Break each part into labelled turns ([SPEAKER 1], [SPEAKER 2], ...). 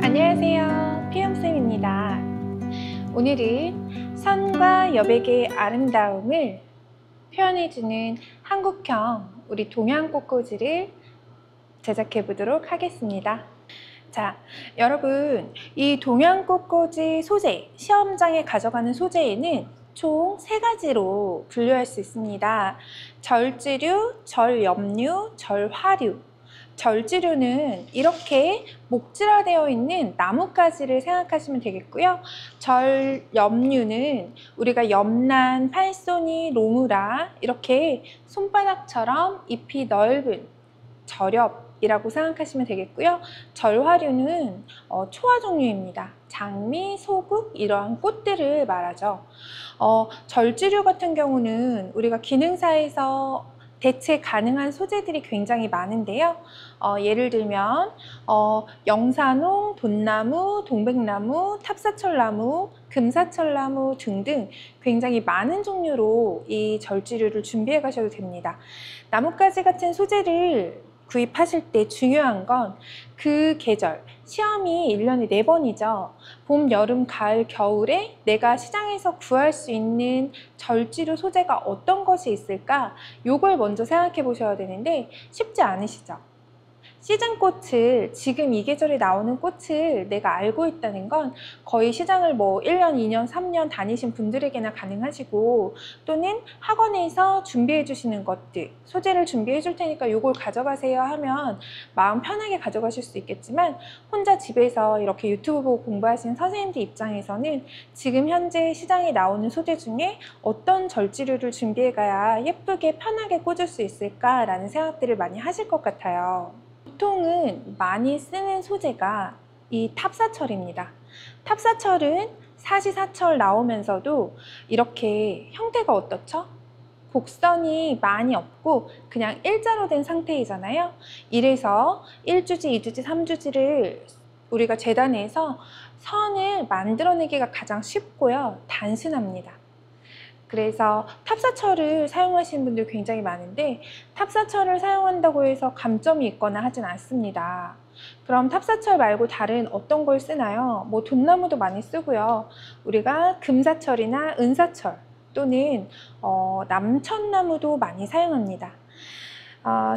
[SPEAKER 1] 안녕하세요, 피엄쌤입니다. 오늘은 선과 여백의 아름다움을 표현해주는 한국형 우리 동양꽃꽂이를 제작해 보도록 하겠습니다. 자, 여러분, 이 동양꽃꽂이 소재, 시험장에 가져가는 소재에는 총 3가지로 분류할 수 있습니다. 절지류, 절염류, 절화류. 절지류는 이렇게 목질화되어 있는 나뭇가지를 생각하시면 되겠고요. 절염류는 우리가 염란, 팔쏘니, 로무라 이렇게 손바닥처럼 잎이 넓은 절엽이라고 생각하시면 되겠고요. 절화류는 초화 종류입니다. 장미, 소국 이러한 꽃들을 말하죠. 절지류 같은 경우는 우리가 기능사에서 대체 가능한 소재들이 굉장히 많은데요. 예를 들면 영산홍, 돈나무, 동백나무, 탑사철나무, 금사철나무 등등 굉장히 많은 종류로 이 절지류를 준비해 가셔도 됩니다. 나뭇가지 같은 소재를 구입하실 때 중요한 건 그 계절, 시험이 1년에 4번이죠. 봄, 여름, 가을, 겨울에 내가 시장에서 구할 수 있는 절지류 소재가 어떤 것이 있을까? 요걸 먼저 생각해 보셔야 되는데 쉽지 않으시죠? 시즌꽃을, 지금 이 계절에 나오는 꽃을 내가 알고 있다는 건 거의 시장을 뭐 1년, 2년, 3년 다니신 분들에게나 가능하시고, 또는 학원에서 준비해 주시는 것들, 소재를 준비해 줄 테니까 이걸 가져가세요 하면 마음 편하게 가져가실 수 있겠지만, 혼자 집에서 이렇게 유튜브 보고 공부하시는 선생님들 입장에서는 지금 현재 시장에 나오는 소재 중에 어떤 절지류를 준비해 가야 예쁘게 편하게 꽂을 수 있을까라는 생각들을 많이 하실 것 같아요. 보통은 많이 쓰는 소재가 이 탑사철입니다. 탑사철은 사시사철 나오면서도 이렇게 형태가 어떻죠? 곡선이 많이 없고 그냥 일자로 된 상태이잖아요. 이래서 1주지, 2주지, 3주지를 우리가 재단해서 선을 만들어내기가 가장 쉽고요. 단순합니다. 그래서 탑사철을 사용하시는 분들 굉장히 많은데 탑사철을 사용한다고 해서 감점이 있거나 하진 않습니다. 그럼 탑사철 말고 다른 어떤 걸 쓰나요? 뭐 돈나무도 많이 쓰고요. 우리가 금사철이나 은사철 또는 남천나무도 많이 사용합니다.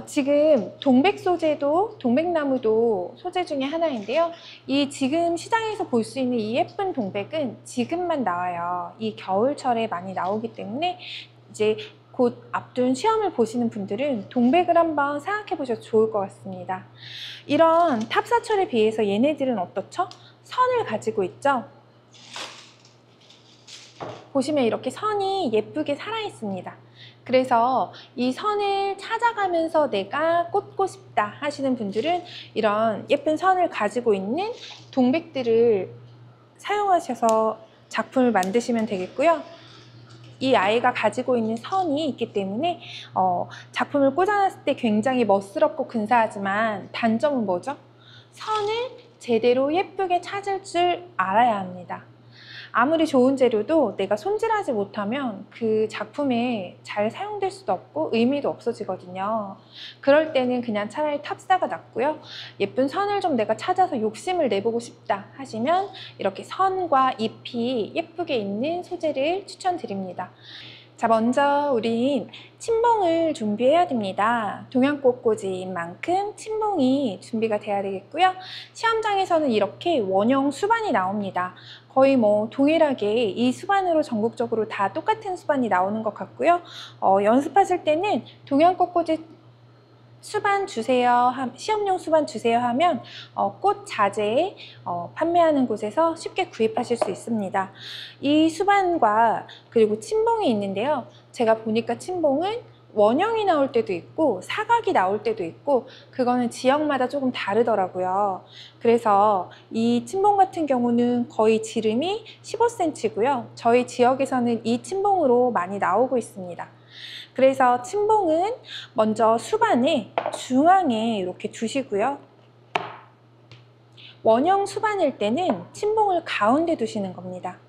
[SPEAKER 1] 지금 동백나무도 소재 중에 하나인데요. 이 지금 시장에서 볼 수 있는 이 예쁜 동백은 지금만 나와요. 이 겨울철에 많이 나오기 때문에 이제 곧 앞둔 시험을 보시는 분들은 동백을 한번 생각해 보셔도 좋을 것 같습니다. 이런 탑사철에 비해서 얘네들은 어떻죠? 선을 가지고 있죠? 보시면 이렇게 선이 예쁘게 살아 있습니다. 그래서 이 선을 찾아가면서 내가 꽂고 싶다 하시는 분들은 이런 예쁜 선을 가지고 있는 동백들을 사용하셔서 작품을 만드시면 되겠고요. 이 아이가 가지고 있는 선이 있기 때문에 작품을 꽂아놨을 때 굉장히 멋스럽고 근사하지만 단점은 뭐죠? 선을 제대로 예쁘게 찾을 줄 알아야 합니다. 아무리 좋은 재료도 내가 손질하지 못하면 그 작품에 잘 사용될 수도 없고 의미도 없어지거든요. 그럴 때는 그냥 차라리 탑사가 낫고요. 예쁜 선을 좀 내가 찾아서 욕심을 내보고 싶다 하시면 이렇게 선과 잎이 예쁘게 있는 소재를 추천드립니다. 자, 먼저 우린 침봉을 준비해야 됩니다. 동양꽃꽂이인 만큼 침봉이 준비가 돼야 되겠고요. 시험장에서는 이렇게 원형 수반이 나옵니다. 거의 뭐 동일하게 이 수반으로 전국적으로 다 똑같은 수반이 나오는 것 같고요. 연습하실 때는 동양꽃꽂이 수반 주세요, 시험용 수반 주세요 하면 꽃 자재 판매하는 곳에서 쉽게 구입하실 수 있습니다. 이 수반과 그리고 침봉이 있는데요. 제가 보니까 침봉은 원형이 나올 때도 있고 사각이 나올 때도 있고 그거는 지역마다 조금 다르더라고요. 그래서 이 침봉 같은 경우는 거의 지름이 15cm고요. 저희 지역에서는 이 침봉으로 많이 나오고 있습니다. 그래서 침봉은 먼저 수반을 중앙에 이렇게 두시고요. 원형 수반일 때는 침봉을 가운데 두시는 겁니다.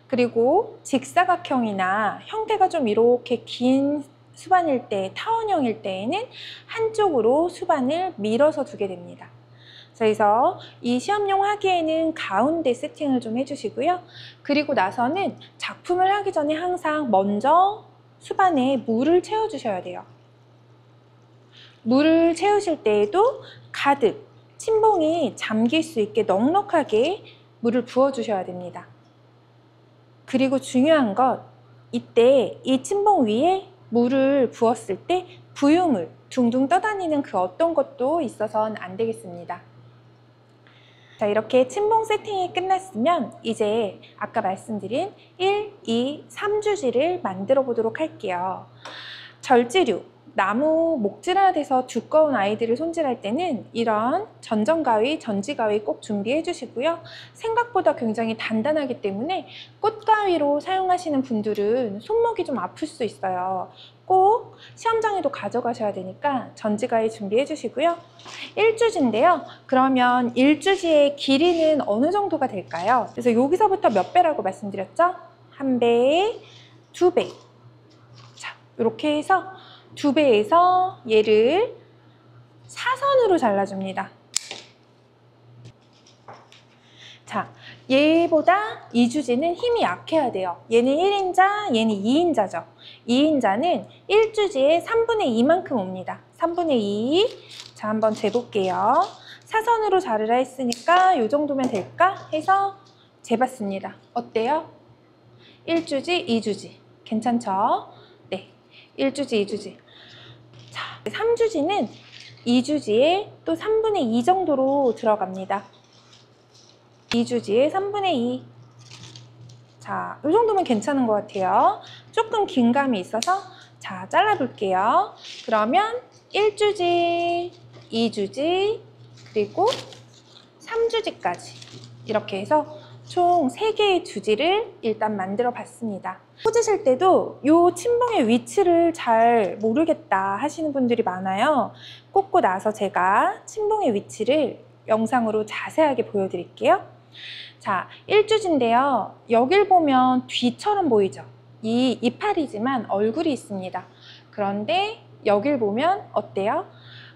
[SPEAKER 1] 그리고 직사각형이나 형태가 좀 이렇게 긴 수반일 때, 타원형일 때에는 한쪽으로 수반을 밀어서 두게 됩니다. 그래서 이 시험용 하기에는 가운데 세팅을 좀 해주시고요. 그리고 나서는 작품을 하기 전에 항상 먼저 수반에 물을 채워주셔야 돼요. 물을 채우실 때에도 가득 침봉이 잠길 수 있게 넉넉하게 물을 부어주셔야 됩니다. 그리고 중요한 것, 이때 이 침봉 위에 물을 부었을 때 부유물, 둥둥 떠다니는 그 어떤 것도 있어서는 안 되겠습니다. 자, 이렇게 침봉 세팅이 끝났으면 이제 아까 말씀드린 1, 2, 3주지를 만들어 보도록 할게요. 절지류, 나무 목질화돼서 두꺼운 아이들을 손질할 때는 이런 전정가위, 전지가위 꼭 준비해 주시고요. 생각보다 굉장히 단단하기 때문에 꽃가위로 사용하시는 분들은 손목이 좀 아플 수 있어요. 꼭 시험장에도 가져가셔야 되니까 전지가위 준비해 주시고요. 1주지인데요. 그러면 1주지의 길이는 어느 정도가 될까요? 그래서 여기서부터 몇 배라고 말씀드렸죠? 1배, 2배. 자, 이렇게 해서 2배에서 얘를 사선으로 잘라줍니다. 자, 얘보다 2주지는 힘이 약해야 돼요. 얘는 1인자, 얘는 2인자죠. 2인자는 1주지의 3분의 2만큼 옵니다. 3분의 2. 자, 한번 재볼게요. 사선으로 자르라 했으니까 이 정도면 될까 해서 재봤습니다. 어때요? 1주지, 2주지. 괜찮죠? 네, 1주지, 2주지. 자, 3주지는 2주지에 또 3분의 2 정도로 들어갑니다. 2주지에 3분의 2. 자, 이 정도면 괜찮은 것 같아요. 조금 긴 감이 있어서 자, 잘라볼게요. 그러면 1주지, 2주지, 그리고 3주지까지 이렇게 해서 총 3개의 주지를 일단 만들어 봤습니다. 꽂으실 때도 이 침봉의 위치를 잘 모르겠다 하시는 분들이 많아요. 꽂고 나서 제가 침봉의 위치를 영상으로 자세하게 보여드릴게요. 자, 1주지인데요. 여길 보면 뒤처럼 보이죠? 이 이파리지만 얼굴이 있습니다. 그런데 여길 보면 어때요?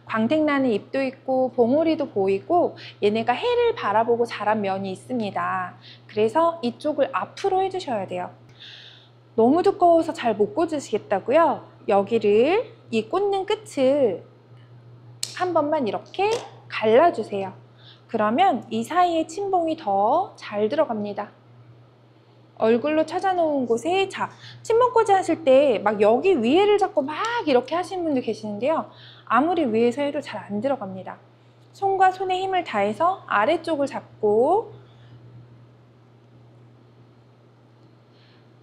[SPEAKER 1] 광택나는 잎도 있고 봉우리도 보이고 얘네가 해를 바라보고 자란 면이 있습니다. 그래서 이쪽을 앞으로 해주셔야 돼요. 너무 두꺼워서 잘 못 꽂으시겠다고요? 여기를 이 꽂는 끝을 한 번만 이렇게 갈라주세요. 그러면 이 사이에 침봉이 더 잘 들어갑니다. 얼굴로 찾아놓은 곳에 자, 침봉꽂이 하실 때 막 여기 위에를 잡고 막 이렇게 하시는 분들 계시는데요. 아무리 위에서 해도 잘 안 들어갑니다. 손과 손에 힘을 다해서 아래쪽을 잡고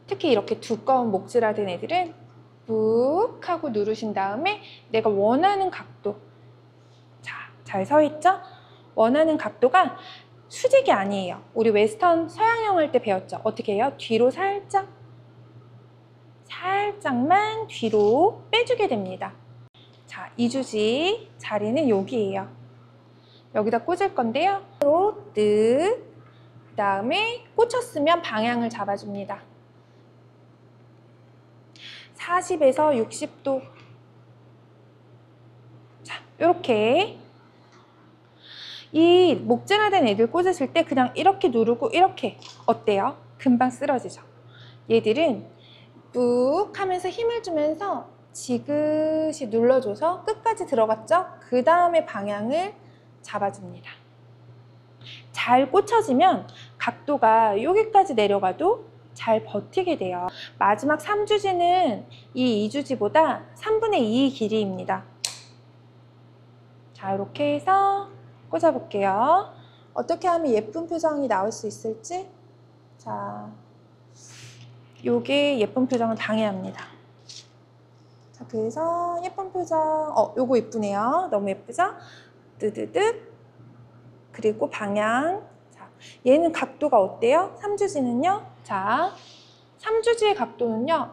[SPEAKER 1] 특히 이렇게 두꺼운 목질화된 애들은 푹 하고 누르신 다음에 내가 원하는 각도, 자, 잘 서 있죠? 원하는 각도가 수직이 아니에요. 우리 웨스턴 서양형 할 때 배웠죠? 어떻게 해요? 뒤로 살짝만 뒤로 빼주게 됩니다. 자, 2주지 자리는 여기에요. 여기다 꽂을 건데요. 그 다음에 꽂혔으면 방향을 잡아줍니다. 40에서 60도. 자, 이렇게 이 목질화된 애들 꽂으실 때 그냥 이렇게 누르고 이렇게 어때요? 금방 쓰러지죠? 얘들은 꾹 하면서 힘을 주면서 지그시 눌러줘서 끝까지 들어갔죠? 그 다음에 방향을 잡아줍니다. 잘 꽂혀지면 각도가 여기까지 내려가도 잘 버티게 돼요. 마지막 3주지는 이 2주지보다 3분의 2 길이입니다. 자, 이렇게 해서 꽂아볼게요. 어떻게 하면 예쁜 표정이 나올 수 있을지. 자, 요게 예쁜 표정을 방해합니다. 자, 그래서 예쁜 표정, 요거 예쁘네요. 너무 예쁘죠? 뜨드득. 그리고 방향. 자, 얘는 각도가 어때요? 3주지는요? 자, 3주지의 각도는요,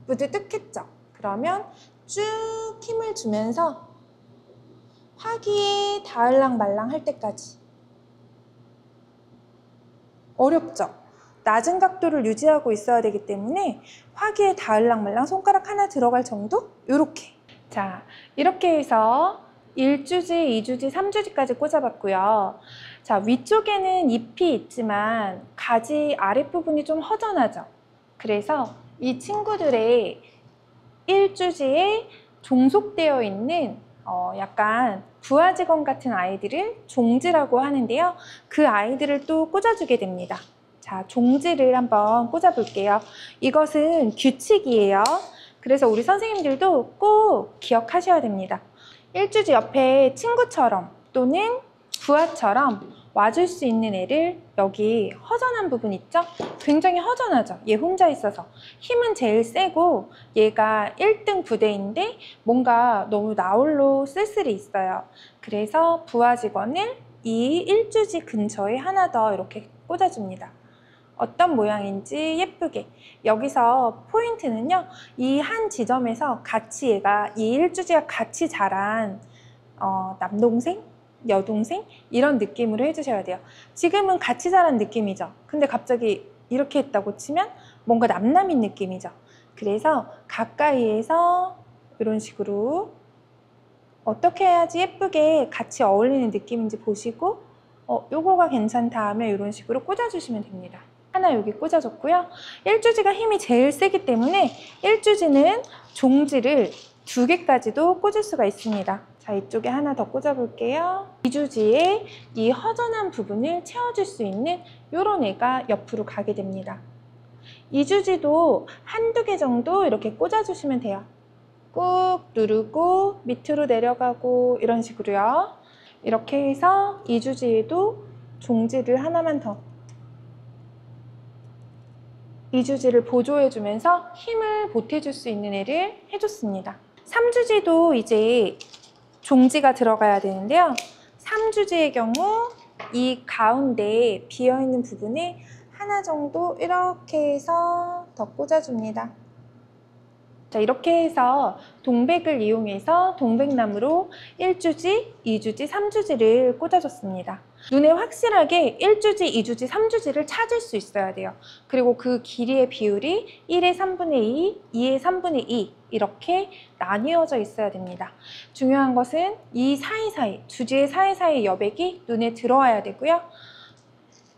[SPEAKER 1] 뿌드득 했죠? 그러면 쭉 힘을 주면서 화기에 닿을랑 말랑 할 때까지. 어렵죠? 낮은 각도를 유지하고 있어야 되기 때문에 화기에 닿을랑말랑 손가락 하나 들어갈 정도? 요렇게. 자, 이렇게 해서 1주지, 2주지, 3주지까지 꽂아봤고요. 자, 위쪽에는 잎이 있지만 가지 아랫부분이 좀 허전하죠. 그래서 이 친구들의 1주지에 종속되어 있는 약간 부화직원 같은 아이들을 종지라고 하는데요. 그 아이들을 또 꽂아주게 됩니다. 자, 종지를 한번 꽂아볼게요. 이것은 규칙이에요. 그래서 우리 선생님들도 꼭 기억하셔야 됩니다. 1주지 옆에 친구처럼 또는 부하처럼 와줄 수 있는 애를 여기 허전한 부분 있죠? 굉장히 허전하죠? 얘 혼자 있어서. 힘은 제일 세고 얘가 1등 부대인데 뭔가 너무 나홀로 쓸쓸히 있어요. 그래서 부하 직원을 이 1주지 근처에 하나 더 이렇게 꽂아줍니다. 어떤 모양인지 예쁘게. 여기서 포인트는요, 이 한 지점에서 같이 얘가 이 1주지가 같이 자란 남동생? 여동생? 이런 느낌으로 해주셔야 돼요. 지금은 같이 자란 느낌이죠. 근데 갑자기 이렇게 했다고 치면 뭔가 남남인 느낌이죠. 그래서 가까이에서 이런 식으로 어떻게 해야지 예쁘게 같이 어울리는 느낌인지 보시고 요거가 괜찮다 하면 이런 식으로 꽂아주시면 됩니다. 하나 여기 꽂아줬고요. 1주지가 힘이 제일 세기 때문에 1주지는 종지를 2개까지도 꽂을 수가 있습니다. 자, 이쪽에 하나 더 꽂아볼게요. 2주지에 이 허전한 부분을 채워줄 수 있는 이런 애가 옆으로 가게 됩니다. 2주지도 한두 개 정도 이렇게 꽂아주시면 돼요. 꾹 누르고 밑으로 내려가고 이런 식으로요. 이렇게 해서 2주지에도 종지를 하나만 더 2주지를 보조해주면서 힘을 보태줄 수 있는 애를 해줬습니다. 3주지도 이제 종지가 들어가야 되는데요. 3주지의 경우 이 가운데 비어있는 부분에 하나 정도 이렇게 해서 더 꽂아줍니다. 자, 이렇게 해서 동백을 이용해서 동백나무로 1주지, 2주지, 3주지를 꽂아줬습니다. 눈에 확실하게 1주지, 2주지, 3주지를 찾을 수 있어야 돼요. 그리고 그 길이의 비율이 1의 3분의 2, 2의 3분의 2 이렇게 나뉘어져 있어야 됩니다. 중요한 것은 이 사이사이, 주지의 사이사이 여백이 눈에 들어와야 되고요.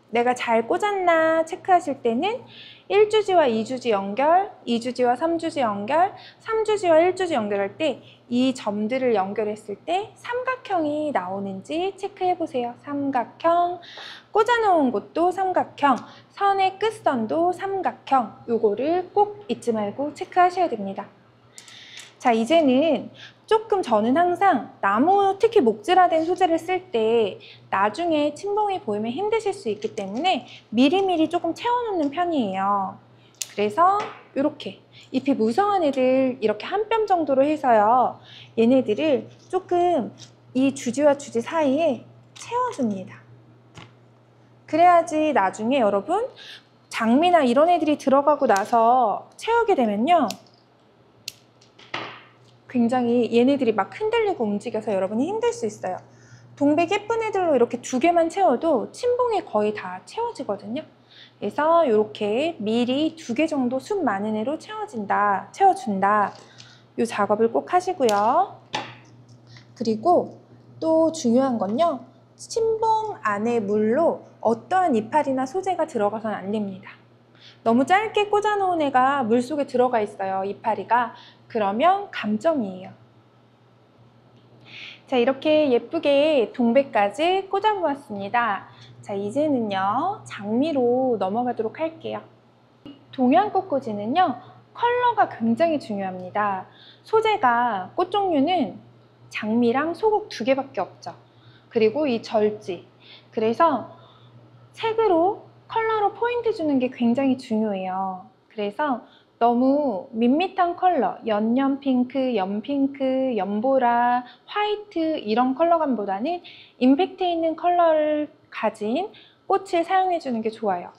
[SPEAKER 1] 내가 잘 꽂았나 체크하실 때는 1주지와 2주지 연결, 2주지와 3주지 연결, 3주지와 1주지 연결할 때 이 점들을 연결했을 때 삼각형이 나오는지 체크해 보세요. 삼각형, 꽂아놓은 곳도 삼각형, 선의 끝선도 삼각형, 요거를 꼭 잊지 말고 체크하셔야 됩니다. 자, 이제는 조금 저는 항상 나무, 특히 목질화된 소재를 쓸 때 나중에 침봉이 보이면 힘드실 수 있기 때문에 미리미리 조금 채워놓는 편이에요. 그래서 이렇게 잎이 무성한 애들 이렇게 한 뼘 정도로 해서요. 얘네들을 조금 이 주지와 주지 사이에 채워줍니다. 그래야지 나중에 여러분 장미나 이런 애들이 들어가고 나서 채우게 되면요. 굉장히 얘네들이 막 흔들리고 움직여서 여러분이 힘들 수 있어요. 동백 예쁜 애들로 이렇게 2개만 채워도 침봉이 거의 다 채워지거든요. 그래서 이렇게 미리 2개 정도 숲 많은 애로 채워준다. 이 작업을 꼭 하시고요. 그리고 또 중요한 건요. 침봉 안에 물로 어떠한 이파리나 소재가 들어가서는 안 됩니다. 너무 짧게 꽂아놓은 애가 물속에 들어가 있어요. 이파리가. 그러면 감점이에요. 자, 이렇게 예쁘게 동백까지 꽂아보았습니다. 자, 이제는요 장미로 넘어가도록 할게요. 동양꽃꽂이는요 컬러가 굉장히 중요합니다. 소재가 꽃 종류는 장미랑 소국 2개밖에 없죠. 그리고 이 절지, 그래서 색으로 컬러로 포인트 주는 게 굉장히 중요해요. 그래서 너무 밋밋한 컬러, 연연핑크, 연핑크, 연보라, 화이트 이런 컬러감보다는 임팩트 있는 컬러를 가진 꽃을 사용해 주는 게 좋아요.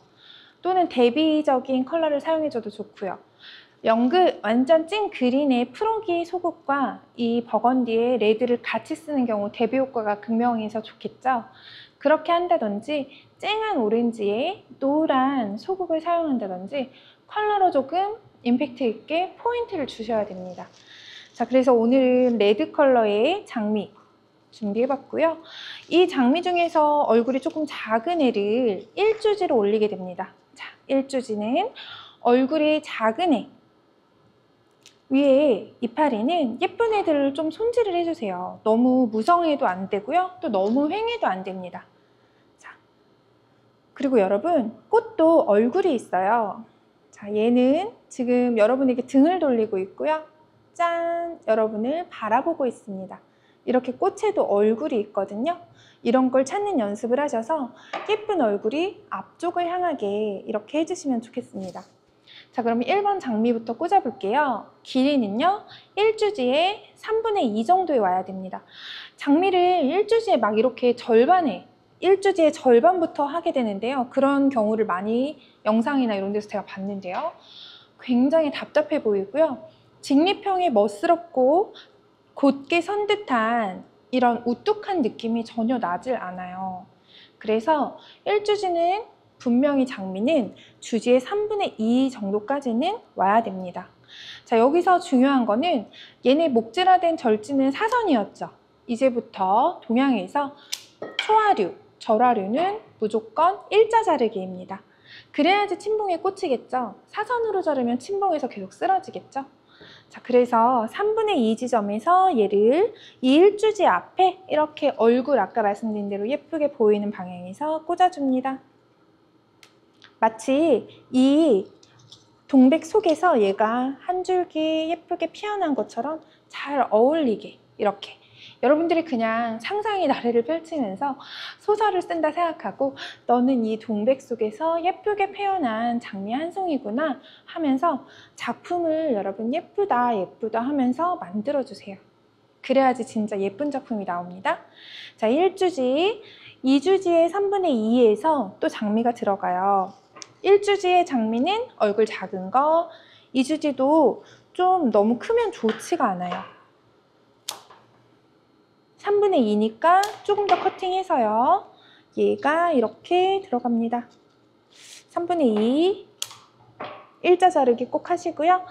[SPEAKER 1] 또는 대비적인 컬러를 사용해 줘도 좋고요. 완전 찐 그린의 프로기 소국과 이 버건디의 레드를 같이 쓰는 경우 대비 효과가 극명해서 좋겠죠. 그렇게 한다든지 쨍한 오렌지에 노란 소국을 사용한다든지 컬러로 조금 임팩트 있게 포인트를 주셔야 됩니다. 자, 그래서 오늘은 레드 컬러의 장미 준비해봤고요. 이 장미 중에서 얼굴이 조금 작은 애를 일주지로 올리게 됩니다. 자, 일주지는 얼굴이 작은 애 위에 이파리는 예쁜 애들을 좀 손질을 해주세요. 너무 무성해도 안 되고요. 또 너무 휑해도 안 됩니다. 자, 그리고 여러분, 꽃도 얼굴이 있어요. 자, 얘는 지금 여러분에게 등을 돌리고 있고요. 짠! 여러분을 바라보고 있습니다. 이렇게 꽃에도 얼굴이 있거든요. 이런 걸 찾는 연습을 하셔서 예쁜 얼굴이 앞쪽을 향하게 이렇게 해주시면 좋겠습니다. 자, 그럼 1번 장미부터 꽂아볼게요. 길이는요, 1주지에 3분의 2 정도에 와야 됩니다. 장미를 1주지에 막 이렇게 절반에, 1주지의 절반부터 하게 되는데요. 그런 경우를 많이 영상이나 이런 데서 제가 봤는데요. 굉장히 답답해 보이고요. 직립형의 멋스럽고 곧게 선 듯한 이런 우뚝한 느낌이 전혀 나질 않아요. 그래서 1주지는 분명히 장미는 주지의 3분의 2 정도까지는 와야 됩니다. 자, 여기서 중요한 거는 얘네 목질화된 절지는 사선이었죠. 이제부터 동양에서 초하류, 절하류는 무조건 일자 자르기입니다. 그래야지 침봉에 꽂히겠죠. 사선으로 자르면 침봉에서 계속 쓰러지겠죠. 자, 그래서 3분의 2 지점에서 얘를 이 일주지 앞에 이렇게 얼굴 아까 말씀드린 대로 예쁘게 보이는 방향에서 꽂아줍니다. 마치 이 동백 속에서 얘가 한 줄기 예쁘게 피어난 것처럼 잘 어울리게 이렇게 여러분들이 그냥 상상의 나래를 펼치면서 소설을 쓴다 생각하고 너는 이 동백 속에서 예쁘게 피어난 장미 한 송이구나 하면서 작품을 여러분 예쁘다 예쁘다 하면서 만들어주세요. 그래야지 진짜 예쁜 작품이 나옵니다. 자, 1주지, 2주지의 3분의 2에서 또 장미가 들어가요. 1주지의 장미는 얼굴 작은 거, 2주지도 좀 너무 크면 좋지가 않아요. 3분의 2니까 조금 더 커팅해서요. 얘가 이렇게 들어갑니다. 3분의 2 일자 자르기 꼭 하시고요.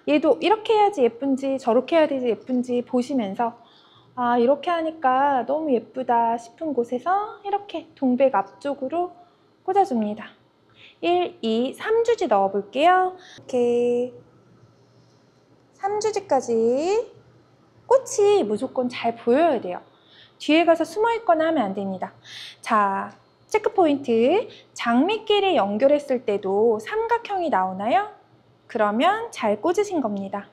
[SPEAKER 1] 얘도 이렇게 해야지 예쁜지 저렇게 해야 되지 예쁜지 보시면서 아, 이렇게 하니까 너무 예쁘다 싶은 곳에서 이렇게 동백 앞쪽으로 꽂아줍니다. 1, 2, 3주지 넣어볼게요. 이렇게 3주지까지 꽃이 무조건 잘 보여야 돼요. 뒤에 가서 숨어있거나 하면 안 됩니다. 자, 체크 포인트. 장미끼리 연결했을 때도 삼각형이 나오나요? 그러면 잘 꽂으신 겁니다.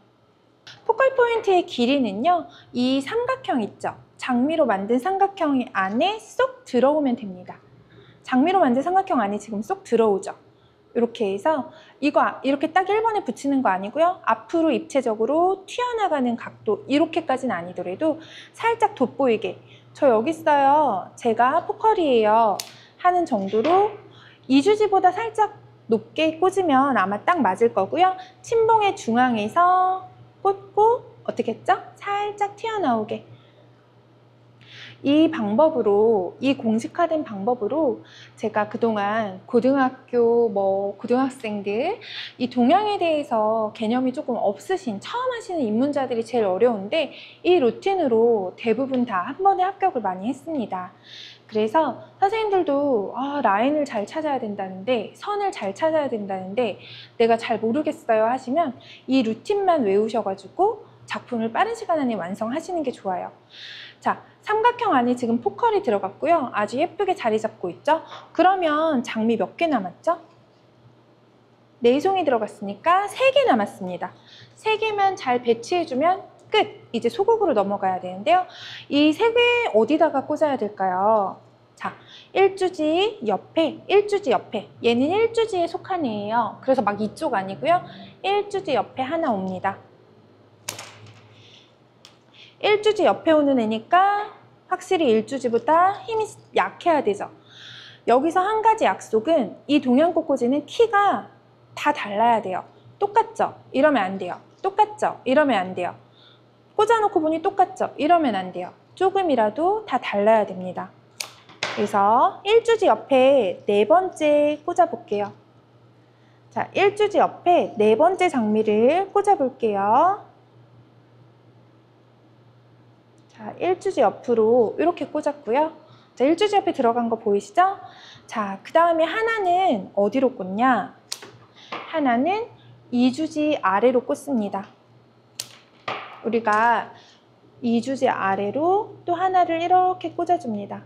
[SPEAKER 1] 포컬 포인트의 길이는요, 이 삼각형 있죠? 장미로 만든 삼각형 안에 쏙 들어오면 됩니다. 장미로 만든 삼각형 안에 지금 쏙 들어오죠? 이렇게 해서 이거 이렇게 딱 1번에 붙이는 거 아니고요. 앞으로 입체적으로 튀어나가는 각도 이렇게까지는 아니더라도 살짝 돋보이게 저 여기 있어요. 제가 포컬이에요. 하는 정도로 2주지보다 살짝 높게 꽂으면 아마 딱 맞을 거고요. 침봉의 중앙에서 꽂고 어떻게 했죠? 살짝 튀어나오게. 이 방법으로, 이 공식화된 방법으로 제가 그동안 고등학교, 고등학생들, 이 동양에 대해서 개념이 조금 없으신, 처음 하시는 입문자들이 제일 어려운데 이 루틴으로 대부분 다 한 번에 합격을 많이 했습니다. 그래서 선생님들도 라인을 잘 찾아야 된다는데, 선을 잘 찾아야 된다는데 내가 잘 모르겠어요 하시면 이 루틴만 외우셔가지고 작품을 빠른 시간 안에 완성하시는 게 좋아요. 자, 삼각형 안에 지금 포컬이 들어갔고요. 아주 예쁘게 자리 잡고 있죠? 그러면 장미 몇 개 남았죠? 4송이 들어갔으니까 3개 남았습니다. 3개만 잘 배치해주면 끝! 이제 소국으로 넘어가야 되는데요. 이 3개 어디다가 꽂아야 될까요? 자, 1주지 옆에, 1주지 옆에. 얘는 1주지에 속한 애예요. 그래서 막 이쪽 아니고요. 1주지 옆에 하나 옵니다. 1주지 옆에 오는 애니까 확실히 1주지보다 힘이 약해야 되죠. 여기서 한 가지 약속은 이 동양꽃꽂이는 키가 다 달라야 돼요. 똑같죠? 이러면 안 돼요. 똑같죠? 이러면 안 돼요. 꽂아놓고 보니 똑같죠? 이러면 안 돼요. 조금이라도 다 달라야 됩니다. 그래서 1주지 옆에 네 번째 꽂아 볼게요. 자, 1주지 옆에 네 번째 장미를 꽂아 볼게요. 자, 1주지 옆으로 이렇게 꽂았고요. 자, 1주지 옆에 들어간 거 보이시죠? 자, 그 다음에 하나는 어디로 꽂냐? 하나는 2주지 아래로 꽂습니다. 우리가 2주지 아래로 또 하나를 이렇게 꽂아줍니다.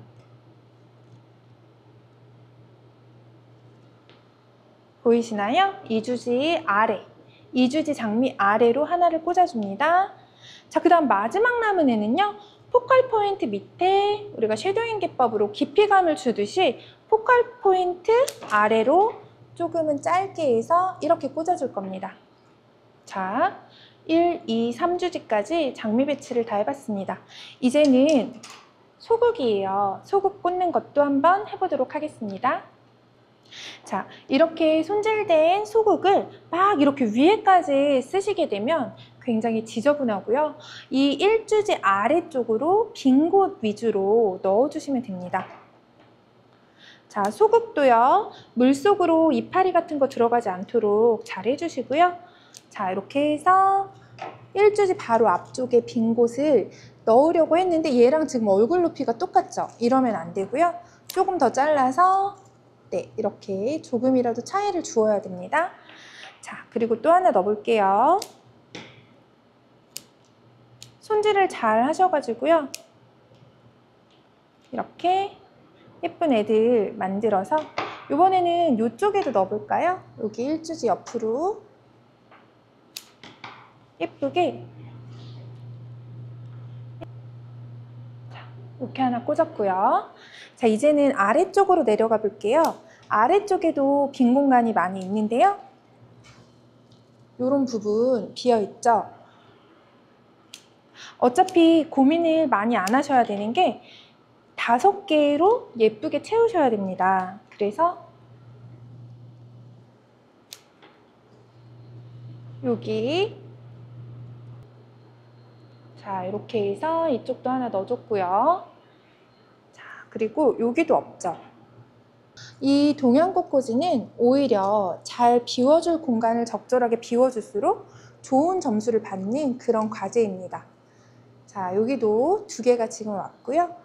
[SPEAKER 1] 보이시나요? 2주지 아래, 2주지 장미 아래로 하나를 꽂아줍니다. 자, 그 다음 마지막 남은 애는요, 포컬 포인트 밑에 우리가 쉐도잉 기법으로 깊이감을 주듯이 포컬 포인트 아래로 조금은 짧게 해서 이렇게 꽂아줄 겁니다. 자, 1, 2, 3주지까지 장미 배치를 다 해봤습니다. 이제는 소국이에요. 소국 꽂는 것도 한번 해보도록 하겠습니다. 자, 이렇게 손질된 소국을 막 이렇게 위에까지 쓰시게 되면 굉장히 지저분하고요. 이 1주지 아래쪽으로 빈 곳 위주로 넣어주시면 됩니다. 자, 소국도요, 물속으로 이파리 같은 거 들어가지 않도록 잘 해주시고요. 자, 이렇게 해서 1주지 바로 앞쪽에 빈 곳을 넣으려고 했는데 얘랑 지금 얼굴 높이가 똑같죠? 이러면 안 되고요. 조금 더 잘라서 네, 이렇게 조금이라도 차이를 주어야 됩니다. 자, 그리고 또 하나 넣어볼게요. 손질을 잘 하셔가지고요. 이렇게 예쁜 애들 만들어서 이번에는 이쪽에도 넣어볼까요? 여기 1주지 옆으로 예쁘게 이렇게 하나 꽂았고요. 자, 이제는 아래쪽으로 내려가 볼게요. 아래쪽에도 빈 공간이 많이 있는데요. 이런 부분 비어 있죠? 어차피 고민을 많이 안 하셔야 되는 게 5개로 예쁘게 채우셔야 됩니다. 그래서 여기 자, 이렇게 해서 이쪽도 하나 넣어줬고요. 자, 그리고 여기도 없죠. 이 동양꽃꽂이는 오히려 잘 비워줄 공간을 적절하게 비워줄수록 좋은 점수를 받는 그런 과제입니다. 자, 여기도 2개가 지금 왔고요.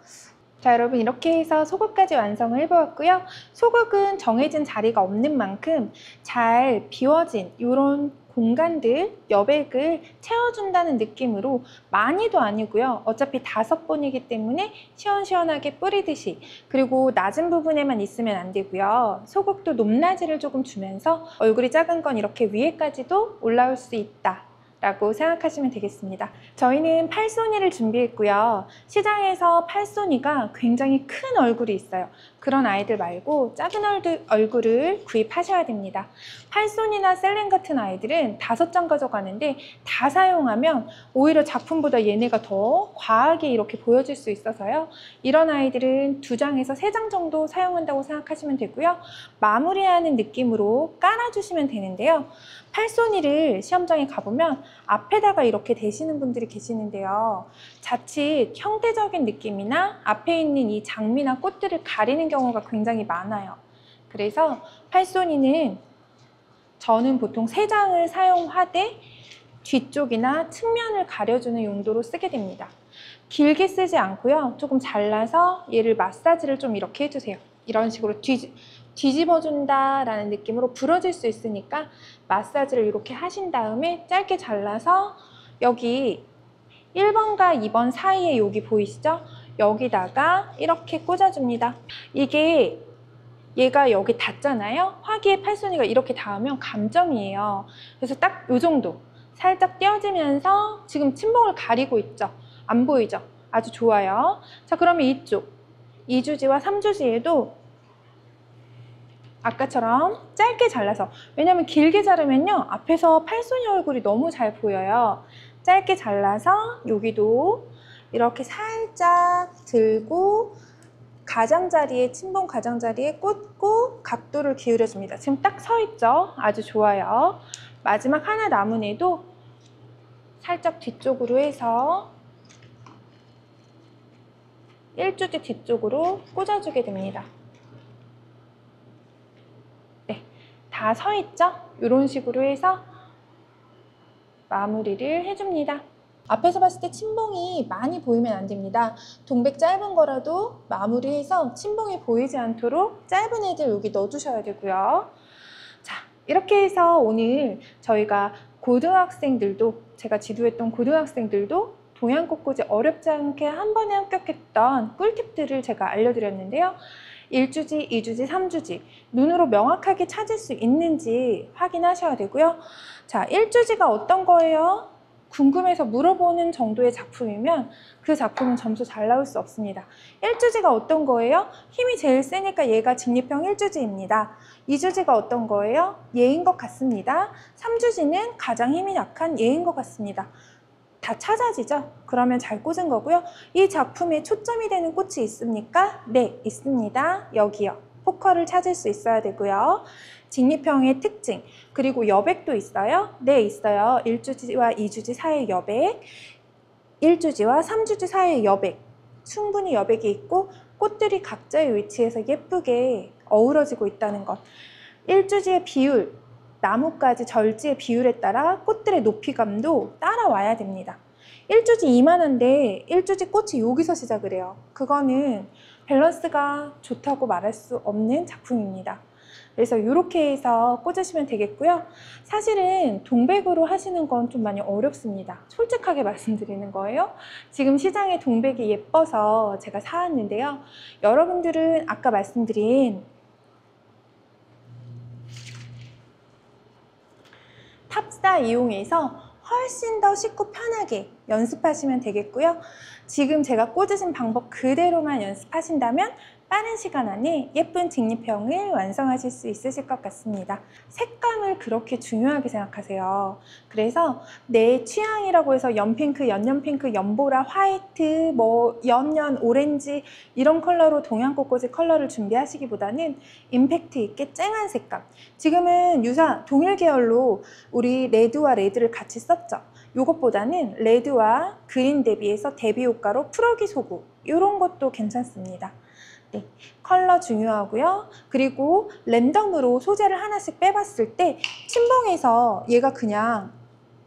[SPEAKER 1] 자, 여러분 이렇게 해서 소국까지 완성을 해보았고요. 소국은 정해진 자리가 없는 만큼 잘 비워진 이런 공간들, 여백을 채워준다는 느낌으로 많이도 아니고요. 어차피 5번이기 때문에 시원시원하게 뿌리듯이, 그리고 낮은 부분에만 있으면 안 되고요. 소국도 높낮이를 조금 주면서 얼굴이 작은 건 이렇게 위에까지도 올라올 수 있다 라고 생각하시면 되겠습니다. 저희는 팔손이를 준비했고요. 시장에서 팔손이가 굉장히 큰 얼굴이 있어요. 그런 아이들 말고 작은 얼굴을 구입하셔야 됩니다. 팔손이나 셀렌 같은 아이들은 5장 가져가는데 다 사용하면 오히려 작품보다 얘네가 더 과하게 이렇게 보여질 수 있어서요. 이런 아이들은 2장에서 3장 정도 사용한다고 생각하시면 되고요. 마무리하는 느낌으로 깔아주시면 되는데요. 팔손이를 시험장에 가보면 앞에다가 이렇게 대시는 분들이 계시는데요. 자칫 형태적인 느낌이나 앞에 있는 이 장미나 꽃들을 가리는 경우가 굉장히 많아요. 그래서 팔손이는 저는 보통 3장을 사용하되 뒤쪽이나 측면을 가려주는 용도로 쓰게 됩니다. 길게 쓰지 않고요. 조금 잘라서 얘를 마사지를 좀 이렇게 해주세요. 이런 식으로 뒤집어준다 라는 느낌으로 부러질 수 있으니까 마사지를 이렇게 하신 다음에 짧게 잘라서 여기 1번과 2번 사이에 여기 보이시죠? 여기다가 이렇게 꽂아줍니다. 이게 얘가 여기 닿잖아요. 화기의 팔손이가 이렇게 닿으면 감점이에요. 그래서 딱 이 정도 살짝 떼어지면서 지금 침봉을 가리고 있죠. 안 보이죠? 아주 좋아요. 자, 그러면 이쪽 2주지와 3주지에도 아까처럼 짧게 잘라서, 왜냐면 길게 자르면요 앞에서 팔손이 얼굴이 너무 잘 보여요. 짧게 잘라서 여기도 이렇게 살짝 들고 가장자리에, 침봉 가장자리에 꽂고 각도를 기울여줍니다. 지금 딱 서 있죠? 아주 좋아요. 마지막 하나 남은 애도 살짝 뒤쪽으로 해서 1주지 뒤쪽으로 꽂아주게 됩니다. 네, 다 서 있죠? 이런 식으로 해서 마무리를 해줍니다. 앞에서 봤을 때 침봉이 많이 보이면 안 됩니다. 동백 짧은 거라도 마무리해서 침봉이 보이지 않도록 짧은 애들 여기 넣어주셔야 되고요. 자, 이렇게 해서 오늘 저희가 고등학생들도, 제가 지도했던 고등학생들도 동양꽃꽂이 어렵지 않게 한 번에 합격했던 꿀팁들을 제가 알려드렸는데요. 1주지, 2주지, 3주지 눈으로 명확하게 찾을 수 있는지 확인하셔야 되고요. 자, 1주지가 어떤 거예요? 궁금해서 물어보는 정도의 작품이면 그 작품은 점수 잘 나올 수 없습니다. 1주지가 어떤 거예요? 힘이 제일 세니까 얘가 직립형 1주지입니다. 2주지가 어떤 거예요? 얘인 것 같습니다. 3주지는 가장 힘이 약한 얘인 것 같습니다. 다 찾아지죠? 그러면 잘 꽂은 거고요. 이 작품에 초점이 되는 꽃이 있습니까? 네, 있습니다. 여기요. 포컬을 찾을 수 있어야 되고요. 직립형의 특징, 그리고 여백도 있어요? 네, 있어요. 1주지와 2주지 사이의 여백, 1주지와 3주지 사이의 여백, 충분히 여백이 있고 꽃들이 각자의 위치에서 예쁘게 어우러지고 있다는 것. 1주지의 비율, 나뭇가지 절지의 비율에 따라 꽃들의 높이감도 따라와야 됩니다. 1주지 이만한데 1주지 꽃이 여기서 시작을 해요. 그거는 밸런스가 좋다고 말할 수 없는 작품입니다. 그래서 이렇게 해서 꽂으시면 되겠고요. 사실은 동백으로 하시는 건 좀 많이 어렵습니다. 솔직하게 말씀드리는 거예요. 지금 시장에 동백이 예뻐서 제가 사왔는데요. 여러분들은 아까 말씀드린 탑사 이용해서 훨씬 더 쉽고 편하게 연습하시면 되겠고요. 지금 제가 꽂으신 방법 그대로만 연습하신다면 빠른 시간 안에 예쁜 직립형을 완성하실 수 있으실 것 같습니다. 색감을 그렇게 중요하게 생각하세요. 그래서 내 취향이라고 해서 연핑크, 연연핑크, 연보라, 화이트, 연연, 오렌지 이런 컬러로 동양꽃꽂이 컬러를 준비하시기보다는 임팩트 있게 쨍한 색감. 지금은 유사 동일 계열로 우리 레드와 레드를 같이 썼죠. 이것보다는 레드와 그린 대비해서 대비 효과로 푸러기 소구 이런 것도 괜찮습니다. 네, 컬러 중요하고요. 그리고 랜덤으로 소재를 하나씩 빼봤을 때 침봉에서 얘가 그냥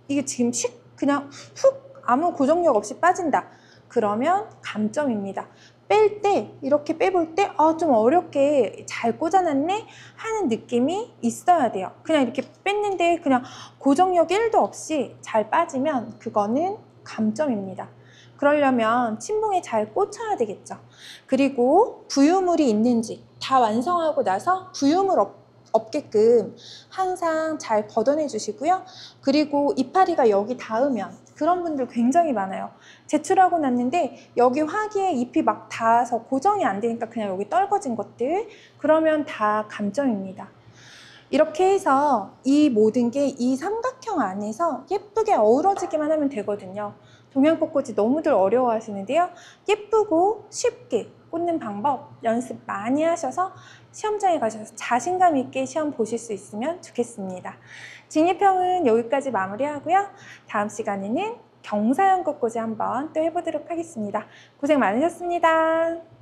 [SPEAKER 1] 이게 지금 그냥 훅 아무 고정력 없이 빠진다. 그러면 감점입니다. 뺄 때 이렇게 빼볼 때 좀 어렵게 잘 꽂아놨네 하는 느낌이 있어야 돼요. 그냥 이렇게 뺐는데 그냥 고정력 1도 없이 잘 빠지면 그거는 감점입니다. 그러려면 침봉에 잘 꽂혀야 되겠죠. 그리고 부유물이 있는지 다 완성하고 나서 부유물 없게끔 항상 잘 걷어내 주시고요. 그리고 이파리가 여기 닿으면 그런 분들 굉장히 많아요. 제출하고 났는데 여기 화기에 잎이 막 닿아서 고정이 안 되니까 그냥 여기 떨궈진 것들, 그러면 다 감점입니다. 이렇게 해서 이 모든 게 이 삼각형 안에서 예쁘게 어우러지기만 하면 되거든요. 동양꽃꽂이 너무들 어려워하시는데요. 예쁘고 쉽게 꽂는 방법 연습 많이 하셔서 시험장에 가셔서 자신감 있게 시험 보실 수 있으면 좋겠습니다. 직립형은 여기까지 마무리하고요. 다음 시간에는 경사형 꽃꽂이 한번 또 해보도록 하겠습니다. 고생 많으셨습니다.